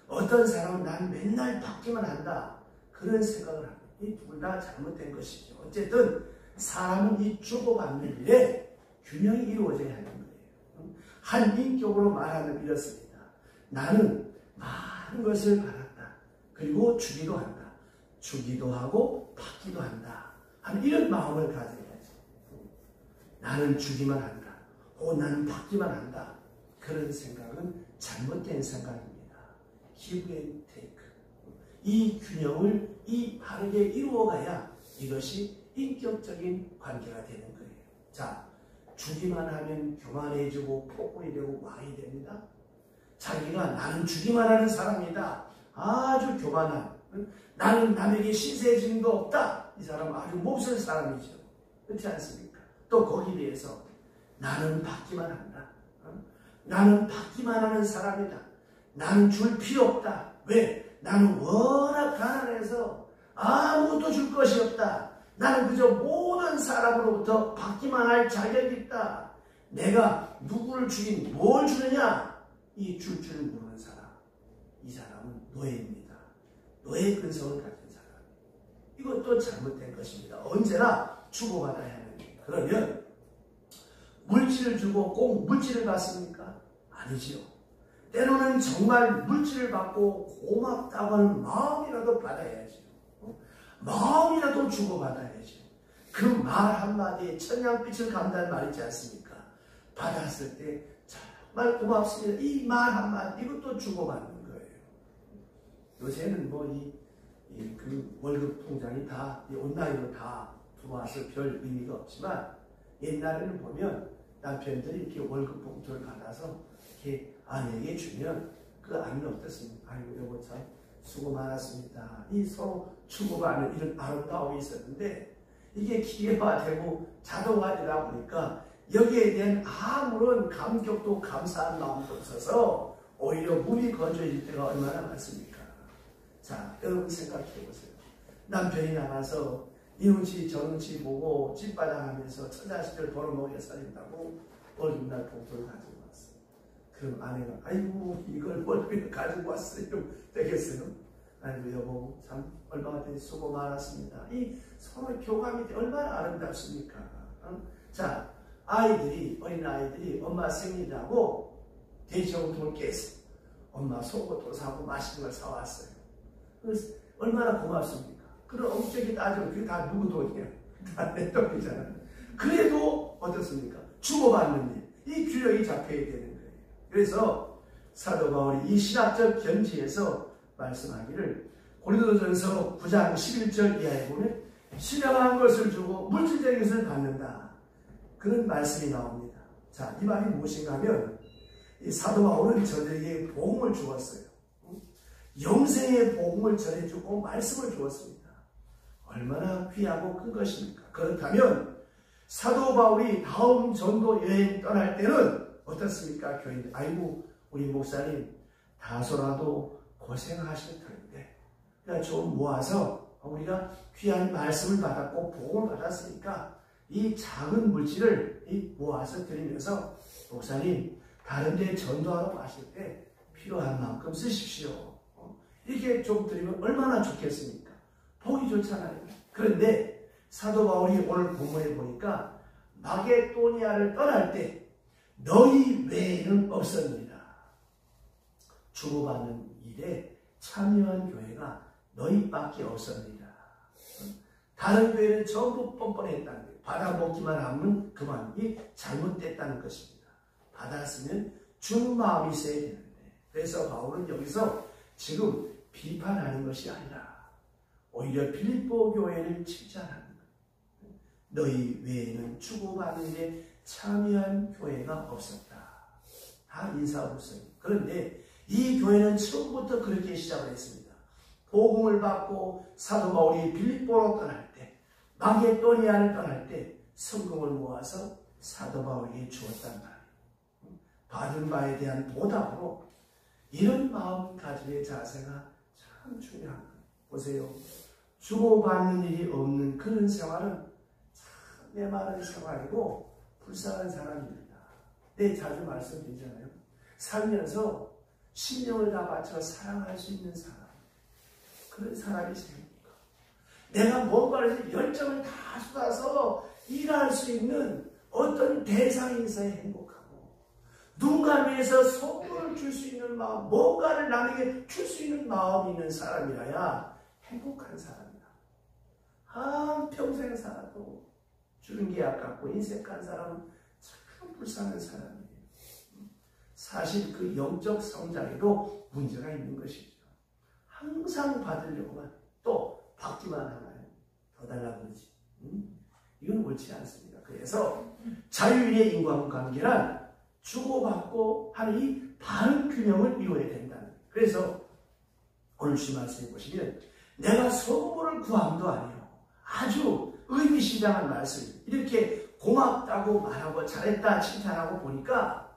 어떤 사람은 나는 맨날 받기만 한다. 그런 생각을 합니다. 이 둘 다 잘못된 것이죠. 어쨌든 사람은 이 주고받는 일에 균형이 이루어져야 하는 거예요. 한 인격으로 말하면 이렇습니다. 나는 많은 것을 받았다. 그리고 주기도 한다. 주기도 하고 받기도 한다. 하는 이런 마음을 가져야죠. 나는 주기만 한다. 나는 받기만 한다. 그런 생각은 잘못된 생각입니다. Give and take. 이 균형을 바르게 이루어가야 이것이 인격적인 관계가 되는 거예요. 자, 주기만 하면 교만해지고 폭군이 되고 왕이 됩니다. 자기가 나는 주기만 하는 사람이다. 아주 교만한, 나는 남에게 신세진도 없다. 이 사람은 아주 몹쓸 사람이죠. 그렇지 않습니까? 또 거기에 대해서 나는 받기만 한다. 나는 받기만 하는 사람이다. 나는 줄 필요 없다. 왜? 나는 워낙 가난해서 아무것도 줄 것이 없다. 나는 그저 모든 사람으로부터 받기만 할 자격이 있다. 내가 누구를 주긴 뭘 주느냐? 이 줄 줄 모르는 사람. 이 사람은 노예입니다. 노예 근성을 가진 사람. 이것도 잘못된 것입니다. 언제나 주고받아야 하는 겁니다. 그러면 물질을 주고 꼭 물질을 받습니까? 아니지요. 때로는 정말 물질을 받고 고맙다고 하는 마음이라도 받아야죠. 마음이라도 주고받아야죠. 그 말 한마디에 천냥빛을 감다는 말 있지 않습니까? 받았을 때 정말 고맙습니다. 이 말 한마디 이것도 주고받는 거예요. 요새는 그 월급 통장이 다 온라인으로 다 들어와서 별 의미가 없지만 옛날에는 보면 남편들이 이렇게 월급 봉투를 받아서 이렇게 아내에게 주면 그 아내는 어떻습니까? 아이고 여보 참 수고 많았습니다. 이 서로 주고받는 이런 아름다움이 있었는데 이게 기계화되고 자동화되다 보니까 여기에 대한 아무런 감격도 감사한 마음도 없어서 오히려 몸이 건조해질 때가 얼마나 많습니까? 자, 여러분 생각해 보세요. 남편이 나가서 이눈치 저눈치 보고 찐빠장하면서 처자식들 벌어먹여 살린다고 월급날 봉투를 가지고 왔어요. 그럼 아내가 아이고 이걸 월급을 가지고 왔어요. 되겠어요? 아이고 여보 참 얼마나 수고 많았습니다. 이 서로 교감이 얼마나 아름답습니까? 자, 어린 아이들이 엄마 생일이라고 돼지고기를 깨서 엄마 속옷도 사고 맛있는 걸 사왔어요. 그래서 얼마나 고맙습니까? 그런 엄격히 따지면 그게 다 누구 돈이에요? 다 내 돈이잖아요. 그래도 어떻습니까? 주고받는 일, 이 균형이 잡혀야 되는 거예요. 그래서 사도 바울이 이 신학적 견지에서 말씀하기를 고린도전서 9장 11절 이하에 보면 신령한 것을 주고 물질적인 것을 받는다. 그런 말씀이 나옵니다. 자, 이 말이 무엇인가 하면 이 사도 바울은 저들에게 복음을 주었어요. 영생의 복음을 전해주고 말씀을 주었습니다. 얼마나 귀하고 큰 것입니까? 그렇다면 사도 바울이 다음 전도 여행 떠날 때는 어떻습니까? 교인들, 아이고 우리 목사님 다소라도 고생하실 터인데 그냥 좀 모아서 우리가 귀한 말씀을 받았고 복음을 받았으니까 이 작은 물질을 모아서 드리면서 목사님 다른 데 전도하러 가실 때 필요한 만큼 쓰십시오. 이렇게 좀 드리면 얼마나 좋겠습니까? 복이 좋잖아요. 그런데 사도 바울이 오늘 본문에 보니까 마게도니아를 떠날 때 너희 외에는 없었느니라. 주고받는 일에 참여한 교회가 너희밖에 없었느니라. 다른 교회는 전부 뻔뻔했다는 거예요. 받아먹기만 하면 그만. 이 잘못됐다는 것입니다. 받았으면 준 마음이 있어야 되는데. 그래서 바울은 여기서 지금 비판하는 것이 아니라 오히려 빌립보 교회를 칭찬하는 거예요. 너희 외에는 주고받는 데 참여한 교회가 없었다. 다 인사불성. 그런데 이 교회는 처음부터 그렇게 시작을 했습니다. 복음을 받고 사도 바울이 빌립보로 떠날 때, 마게도니아를 떠날 때 성금을 모아서 사도 바울에게 주었단 말이에요. 받은 바에 대한 보답으로 이런 마음가짐의 자세가 참 중요한 거예요. 보세요. 주고받는 일이 없는 그런 생활은 참 메마른 생활이고 불쌍한 사람입니다. 네, 자주 말씀드리잖아요. 살면서 신령을 다 바쳐 사랑할 수 있는 사람, 그런 사람이 생깁니까? 내가 뭔가를 열정을 다 쏟아서 일할 수 있는 어떤 대상이 있어야 행복하고, 누군가 위해서 선물을 줄 수 있는 마음, 뭔가를 남에게 줄 수 있는 마음이 있는 사람이라야 행복한 사람이다. 한평생 살아도 주는 게 아깝고 인색한 사람은 참 불쌍한 사람이에요. 사실 그 영적 성장에도 문제가 있는 것이죠. 항상 받으려고만 또 받기만 하나요? 더 달라고 그러지. 이건 옳지 않습니다. 그래서 자유인의 인간관계란 주고받고 하는 이 바른 균형을 이루어야 된다는 거예요. 그래서 오늘 주신 말씀해 보시면 내가 선물을 구함도 아니에요. 아주 의미심장한 말씀. 이렇게 고맙다고 말하고 잘했다 칭찬하고 보니까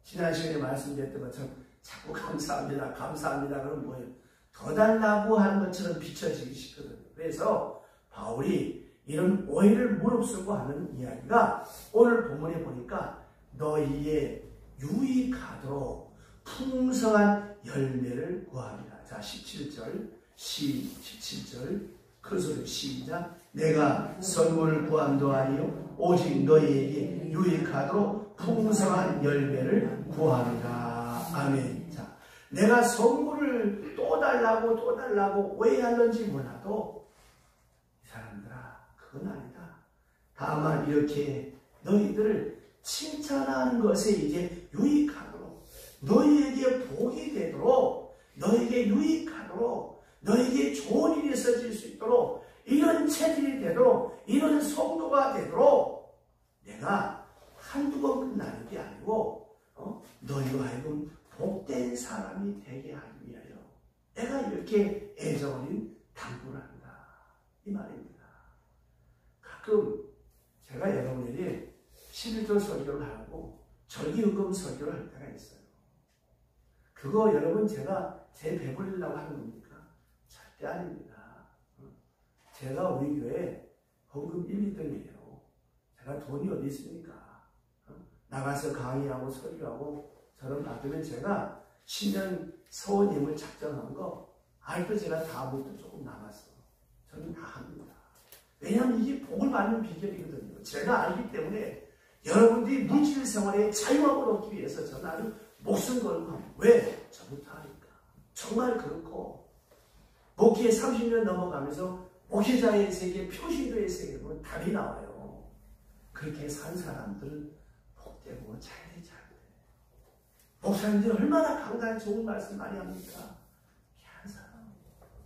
지난 시간에 말씀드렸던 것처럼 자꾸 감사합니다. 감사합니다. 그럼 뭐예요? 더 달라고 하는 것처럼 비춰지기 쉽거든요. 그래서 바울이 이런 오해를 무릅쓰고 하는 이야기가 오늘 본문에 보니까 너희의 유익하도록 풍성한 열매를 구합니다. 자, 17절, 17절 큰 소리 시작. 내가 선물을 구함도 아니요 오직 너희에게 유익하도록 풍성한 열매를 구합니다. 아멘. 자, 내가 선물을 또 달라고 오해하는지 몰라도 이 사람들아 그건 아니다. 다만 이렇게 너희들을 칭찬하는 것에 이제 유익하도록, 너희에게 복이 되도록, 너희에게 유익하도록, 너희에게 좋은 일이 있어질 수 있도록, 이런 체질이 되도록, 이런 성도가 되도록 내가 한두 번 끝나는 게 아니고 너희로 하여금 복된 사람이 되게 하기 위하여 내가 이렇게 애정어린 당부를 한다. 이 말입니다. 가끔 제가 여러분에게 11조 설교를 하고 절기헌금 설교를 할 때가 있어요. 그거 여러분 제가 제 배불리려고 하는 겁니까? 절대 아닙니다. 제가 우리 교회 헌금 1, 2등이에요. 제가 돈이 어디 있습니까? 나가서 강의하고 설교하고 저런 받으면 제가 10년 서원임을 작정한 거 아직도 제가 다음부터 조금 남았어. 저는 다 합니다. 왜냐하면 이게 복을 받는 비결이거든요. 제가 알기 때문에 여러분들이 물질 생활에 자유함을 얻기 위해서 저는 아주 목숨 걸고 합니다. 왜? 저부터 하니까. 정말 그렇고 목회 30년 넘어가면서 목회자의 세계, 표신도의 세계 보면 답이 나와요. 그렇게 산 사람들은 복되고 잘되지 않대. 목사님들이 얼마나 강단 좋은 말씀 많이 합니까? 귀한 사람.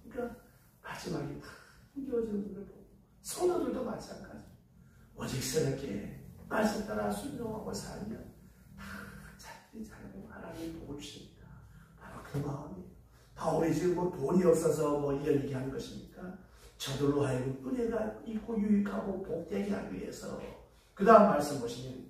그러니까 마지막에 다 힘겨워지는 분을 보고 성도들도 마찬가지. 오직스럽게 말씀 따라 순종하고 살면 다 잘되지 잘하고 하나님이 복을 주십니다. 바로 그 마음이에요. 바울이 지금 뭐 돈이 없어서 뭐 이런 얘기하는 것입니까? 저들로 하여금 은혜가 있고 유익하고 복되게 하기 위해서. 그 다음 말씀 보시면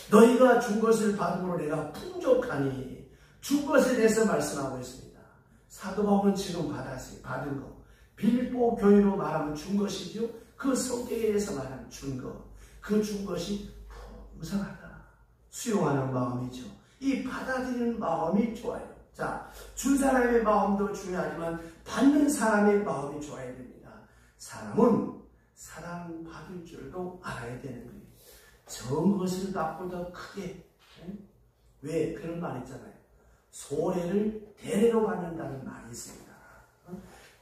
너희가 준 것을 받음으로 내가 풍족하니, 준 것에 대해서 말씀하고 있습니다. 사도 바울은 지금 받은 거, 빌립보 교회로 말하면 준 것이죠. 그 성격에 대해서 말하면 준 것, 그 준 것이 풍성하다. 수용하는 마음이죠. 이 받아들이는 마음이 좋아요. 자, 준 사람의 마음도 중요하지만 받는 사람의 마음이 좋아야 됩니다. 사람은 사랑받을 줄도 알아야 되는 거예요. 적은 것을 받고 더 크게. 왜? 그런 말 있잖아요. 소래를 대대로 받는다는 말이 있습니다.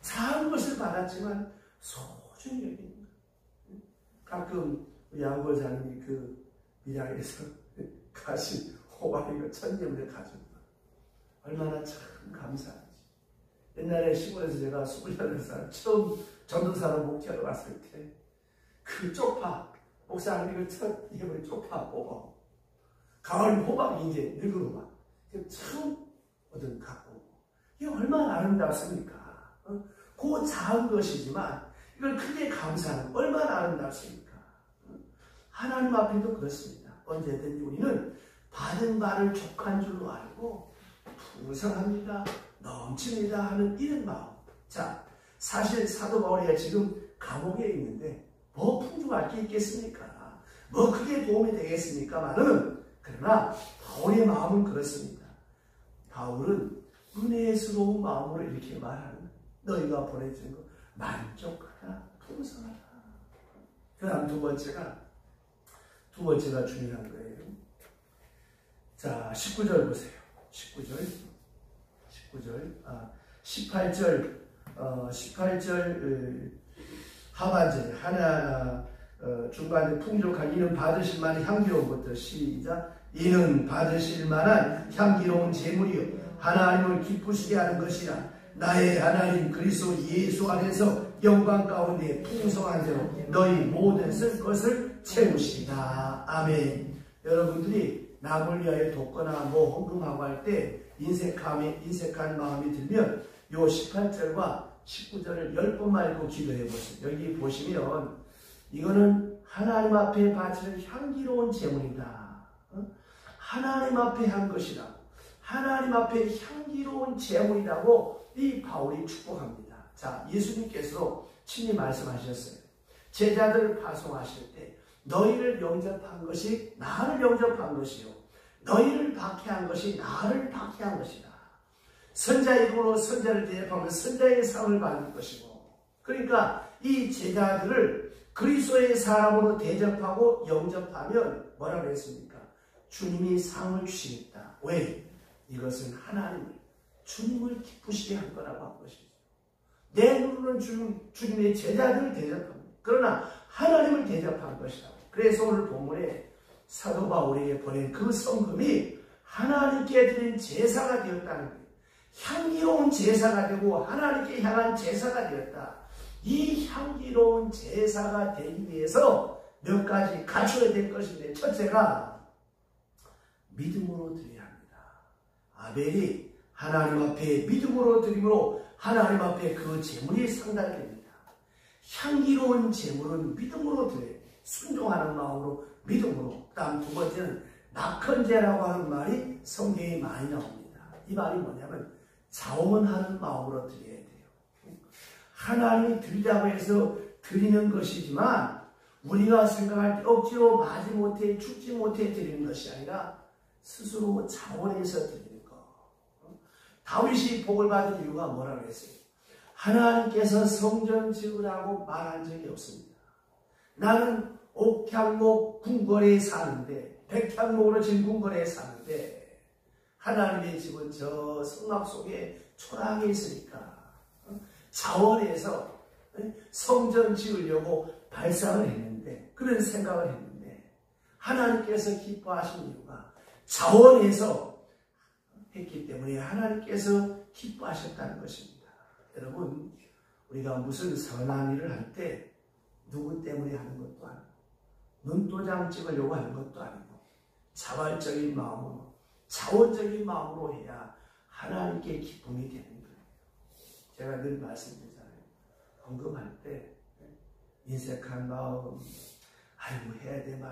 작은 것을 받았지만 소중히 여기는 거예요. 가끔 양고사님이 그 밀양에서 가신 호박이가 천년을 가지고 얼마나 참 감사하지. 옛날에 시골에서 제가 28살 처음 전도사로 목회하러 갔을 때 그 쪽파, 목사님이 그 첫 예물이 쪽파 뽑아. 가을 호박이 이제 늙은 호박. 처음 얻은 갖고. 이게 얼마나 아름답습니까? 그 작은 것이지만 이걸 크게 감사하는 얼마나 아름답습니까? 하나님 앞에도 그렇습니다. 언제든지 우리는 받은 바를 족한 줄로 알고 풍성합니다, 넘칩니다 하는 이런 마음. 자, 사실 사도 바울이가 지금 감옥에 있는데 뭐 풍족할 게 있겠습니까? 뭐 그게 도움이 되겠습니까만은, 그러나 바울의 마음은 그렇습니다. 바울은 은혜스러운 마음으로 이렇게 말하는, 너희가 보내준 거 만족하다, 풍성하다. 그 다음 두 번째가 중요한 거예요. 자, 19절 보세요. 18절 하반절에 중간에 풍족한 이는 받으실 만한 향기로운 것도 시작. 이는 받으실 만한 향기로운 재물이요 하나님을 기쁘시게 하는 것이라. 나의 하나님 그리스도 예수 안에서 영광 가운데 풍성한 대로 너희 모든 쓸 것을 채우시다. 아멘. 여러분들이 남을 위하여 돕거나 뭐 헌금하고 할 때 인색한 마음이 들면 요 18절과 19절을 10번만 읽고 기도해 보세요. 여기 보시면 이거는 하나님 앞에 바치는 향기로운 제물이다. 하나님 앞에 한 것이라고. 하나님 앞에 향기로운 제물이라고 이 바울이 축복합니다. 자, 예수님께서도 친히 말씀하셨어요. 제자들을 파송하실 때 너희를 영접한 것이 나를 영접한 것이요 너희를 박해한 것이 나를 박해한 것이다. 선자 이름으로 선자를 대접하면 선자의 상을 받을 것이고, 그러니까 이 제자들을 그리스도의 사람으로 대접하고 영접하면 뭐라고 했습니까? 주님이 상을 주시겠다. 왜? 이것은 하나님을, 주님을 기쁘시게 할 거라고 한 것이죠. 내 눈으로는 주님의 제자들을 대접합니다. 그러나 하나님을 대접한 것이라고. 그래서 오늘 본문에 사도 바울에게 보낸 그 성금이 하나님께 드린 제사가 되었다는 거예요. 향기로운 제사가 되고 하나님께 향한 제사가 되었다. 이 향기로운 제사가 되기 위해서 몇 가지 갖춰야 될 것인데, 첫째가 믿음으로 드려야 합니다. 아벨이 하나님 앞에 믿음으로 드림으로 하나님 앞에 그 제물이 상달됩니다. 향기로운 제물은 믿음으로 드려야 돼요. 순종하는 마음으로, 믿음으로. 그 다음 두 번째는 낙헌제라고 하는 말이 성경에 많이 나옵니다. 이 말이 뭐냐면 자원하는 마음으로 드려야 돼요. 하나님이 드리자고 해서 드리는 것이지만 우리가 생각할 때 억지로 마지못해 죽지 못해 드리는 것이 아니라 스스로 자원해서 드리는 것. 다윗이 복을 받은 이유가 뭐라고 했어요? 하나님께서 성전 지으라고 말한 적이 없습니다. 나는 옥향목 궁궐에 사는데, 백향목으로 진 궁궐에 사는데, 하나님의 집은 저 성막 속에 초랑에 있으니까 자원해서 성전 지으려고 발상을 했는데, 그런 생각을 했는데, 하나님께서 기뻐하신 이유가 자원해서 했기 때문에 하나님께서 기뻐하셨다는 것입니다. 여러분, 우리가 무슨 선한 일을 할 때 누구 때문에 하는 것도 아니고 눈도장 찍으려고 하는 것도 아니고 자발적인 마음으로, 자원적인 마음으로 해야 하나님께 기쁨이 되는 거예요. 제가 늘 말씀드리잖아요. 헌금할 때 인색한 마음, 아이고 해야 될 말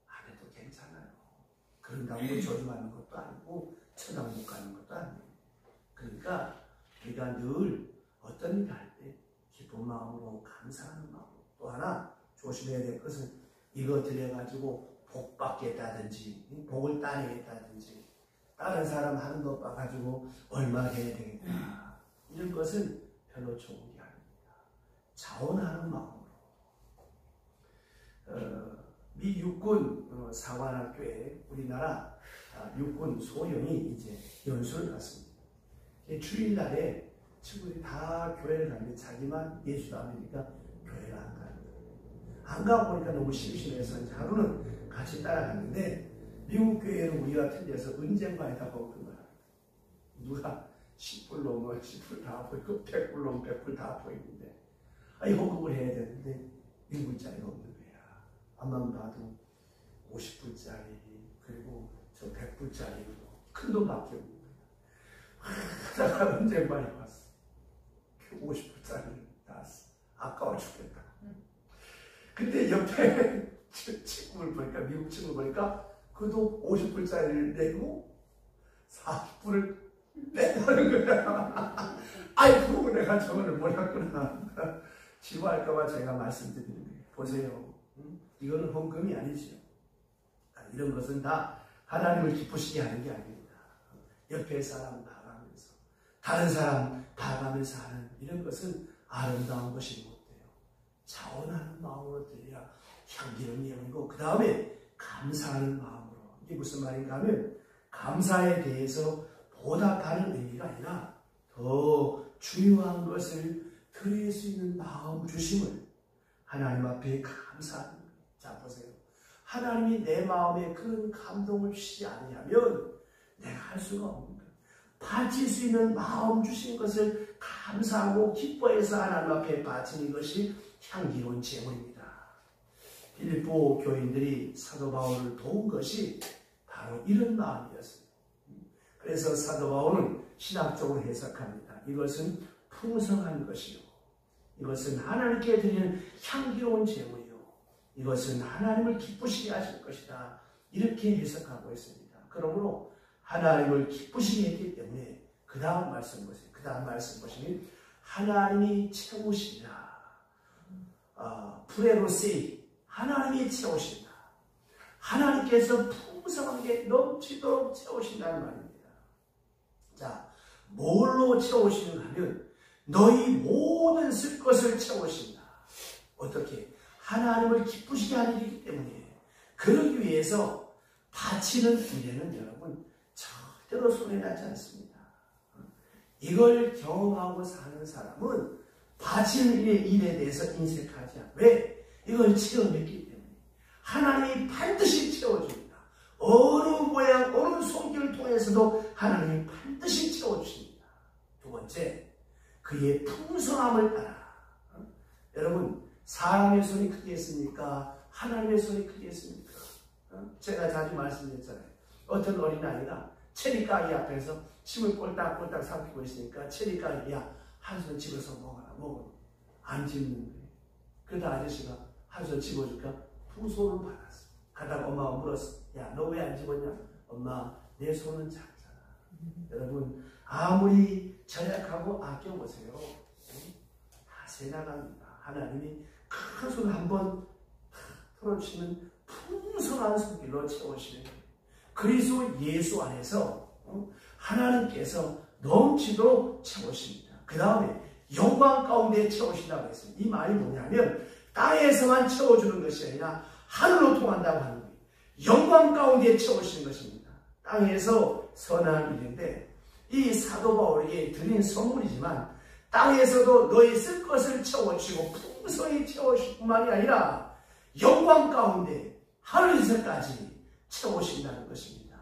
안 해도 괜찮아요. 그런다고 조심하는 것도 아니고 천당 못 가는 것도 아니에요. 그러니까 우리가 늘 어떤 일을 할 때 기쁜 마음으로, 감사하는 마음으로, 또 하나 조심해야 될 것은 이거 드려가지고 복 받겠다든지 복을 따내겠다든지 다른 사람 하는 것 봐가지고 얼마 해야 되겠다, 이런 것은 별로 좋은 게 아닙니다. 자원하는 마음으로. 미 육군 사관학교에 우리나라 육군 소령이 이제 연수를 갔습니다. 주일날에 친구들이 다 교회를 가는데 자기만 예수도 안 믿으니까 교회를 안 가는 거예요. 안 가보니까 너무 심심해서 이제 하루는 같이 따라갔는데, 미국 교회는 우리 같은 데서 은쟁반에다 먹는 거야. 누가 10불 넘으면 10불 다 보이고 100불 넘으면 100불 다 보이는데, 헌금을 해야 되는데 1불짜리가 없는 거야. 암만 봐도 50불짜리, 그리고 저 100불짜리 큰 돈밖에 없는 거야. 하다가 은쟁반에 왔어. 50불짜리 나왔어. 아까워 죽겠다. 근데 옆에 친구를 보니까, 미국 친구를 보니까 그도 50불짜리를 내고 40불을 내라는 거야. 아이고, 내가 저거를 몰랐구나. 지루할까봐 제가 말씀드리는 거예요. 보세요. 이거는 헌금이 아니죠. 이런 것은 다 하나님을 기쁘시게 하는 게 아닙니다. 옆에 사람 봐가면서, 다른 사람 봐가면서 하는 이런 것은 아름다운 것이 못돼요. 자원하는 마음으로 드려야 향기로운 예물이고, 그 다음에 감사하는 마음으로. 이게 무슨 말인가 하면, 감사에 대해서 보답하는 의미가 아니라 더 중요한 것을 드릴 수 있는 마음 주심을 하나님 앞에 감사하는 거예요. 자, 보세요. 하나님이 내 마음에 그런 감동을 주시지 않으면 내가 할 수가 없는 거예요. 바칠 수 있는 마음 주신 것을 감사하고 기뻐해서 하나님 앞에 바치는 것이 향기로운 제물입니다. 빌립보 교인들이 사도 바울을 도운 것이 바로 이런 마음이었습니다. 그래서 사도 바울은 신학적으로 해석합니다. 이것은 풍성한 것이요, 이것은 하나님께 드리는 향기로운 제물이요, 이것은 하나님을 기쁘시게 하실 것이다, 이렇게 해석하고 있습니다. 그러므로 하나님을 기쁘시게 했기 때문에 그 다음 말씀 보세요. 그 다음 말씀 보시면 하나님이 채우시리라. 프레로세이, 하나님이 채우신다. 하나님께서 풍성하게 넘치도록 채우신다는 말입니다. 자, 뭘로 채우시는가 하면 너희 모든 쓸 것을 채우신다. 어떻게? 하나님을 기쁘시게 하는 일이기 때문에. 그러기 위해서 바치는 일에는 여러분 절대로 손해나지 않습니다. 이걸 경험하고 사는 사람은 바치는 일에 대해서 인색하지 않고, 왜? 이걸 체험했기 때문에 하나님이 반드시 채워줍니다. 어느 모양, 어느 손길을 통해서도 하나님이 반드시 채워주십니다. 두 번째, 그의 풍성함을 따라. 여러분, 사람의 손이 크겠습니까? 하나님의 손이 크겠습니까? 제가 자주 말씀드렸잖아요. 어떤 어린아이가 체리가위 앞에서 침을 꼴딱꼴딱 삼키고 있으니까 체리가위야, 한 손 집어서 먹어라. 먹어. 안 집는 거예요. 그러다 아저씨가 한 손 집어줄까? 두 손을 받았어. 가다가 엄마가 물었어. 야, 너 왜 안 집었냐? 엄마, 내 손은 작잖아. 여러분, 아무리 절약하고 아껴보세요. 다 새나갑니다. 하나님이 큰 손 한번 풀어주시면 풍성한 손길로 채우시는 거예요. 그리스도 예수 안에서 하나님께서 넘치도록 채우십니다. 그 다음에 영광 가운데 채우신다고 했습니다. 이 말이 뭐냐면 땅에서만 채워주는 것이 아니라 하늘로 통한다고 하는 거예요. 영광 가운데 채우시는 것입니다. 땅에서 선한 일인데 이 사도 바울에게 드린 선물이지만 땅에서도 너희 쓸 것을 채워주시고 풍성히 채워주실 뿐만이 아니라 영광 가운데 하늘에서까지 채우신다는 것입니다.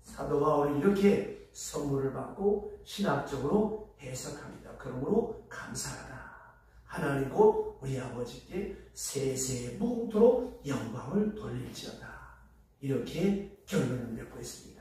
사도 바울이 이렇게 선물을 받고 신학적으로 해석합니다. 그러므로 감사하다. 하나님 곧 우리 아버지께 세세 무궁토록 영광을 돌릴지어다. 이렇게 결론을 맺고 있습니다.